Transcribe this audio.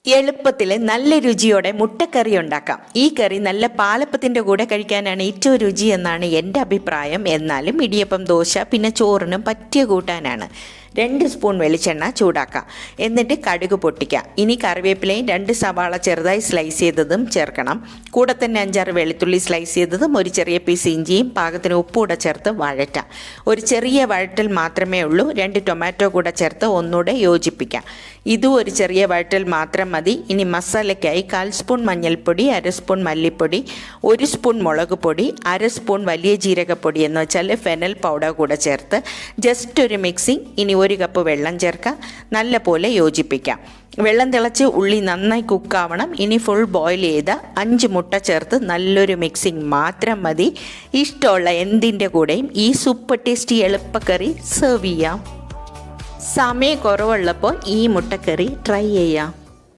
എളുപ്പത്തിൽ നല്ല രുചിയോടെ മുട്ടക്കറി ഉണ്ടാക്കാം. ഈ കറി നല്ല പാലപ്പത്തിൻ്റെ കൂടെ കഴിക്കാനാണ് ഏറ്റവും രുചി എന്നാണ് എൻ്റെ അഭിപ്രായം. എന്നാലും ഇടിയപ്പം, ദോശ, പിന്നെ ചോറിനും പറ്റിയ കൂട്ടാനാണ്. 2 സ്പൂൺ വെളിച്ചെണ്ണ ചൂടാക്കാം. എന്നിട്ട് കടുക് പൊട്ടിക്കാം. ഇനി കറിവേപ്പിലയും 2 സവാള ചെറുതായി സ്ലൈസ് ചെയ്തതും ചേർക്കണം. കൂടെ തന്നെ 5-6 വെളുത്തുള്ളി സ്ലൈസ് ചെയ്തതും ഒരു ചെറിയ പീസ് ഇഞ്ചിയും പാകത്തിന് ഉപ്പൂടെ ചേർത്ത് വഴറ്റാം. ഒരു ചെറിയ വഴറ്റൽ മാത്രമേ ഉള്ളൂ. 2 ടൊമാറ്റോ കൂടെ ചേർത്ത് ഒന്നുകൂടെ യോജിപ്പിക്കാം. ഇതും ഒരു ചെറിയ വഴറ്റൽ മാത്രം മതി. ഇനി മസാലയ്ക്കായി 1/4 സ്പൂൺ മഞ്ഞൾപ്പൊടി, 1/2 സ്പൂൺ മല്ലിപ്പൊടി, 1 സ്പൂൺ മുളക് പൊടി, 1/2 സ്പൂൺ വലിയ ജീരകപ്പൊടി എന്ന് വെച്ചാൽ ഫെനൽ പൗഡർ കൂടെ ചേർത്ത് ജസ്റ്റ് ഒരു മിക്സിങ്. ഇനി 1 കപ്പ് വെള്ളം ചേർക്കാം. നല്ല പോലെ യോജിപ്പിക്കാം. വെള്ളം തിളച്ച് ഉള്ളി നന്നായി കുക്കാവണം. ഇനി ഫുൾ ബോയിൽ ചെയ്ത 5 മുട്ട ചേർത്ത് നല്ലൊരു മിക്സിങ് മാത്രം മതി. ഇഷ്ടമുള്ള എന്തിൻ്റെ കൂടെയും ഈ സൂപ്പർ ടേസ്റ്റി എളുപ്പക്കറി സെർവ് ചെയ്യാം. സമയം കുറവുള്ളപ്പോൾ ഈ മുട്ടക്കറി ട്രൈ ചെയ്യാം.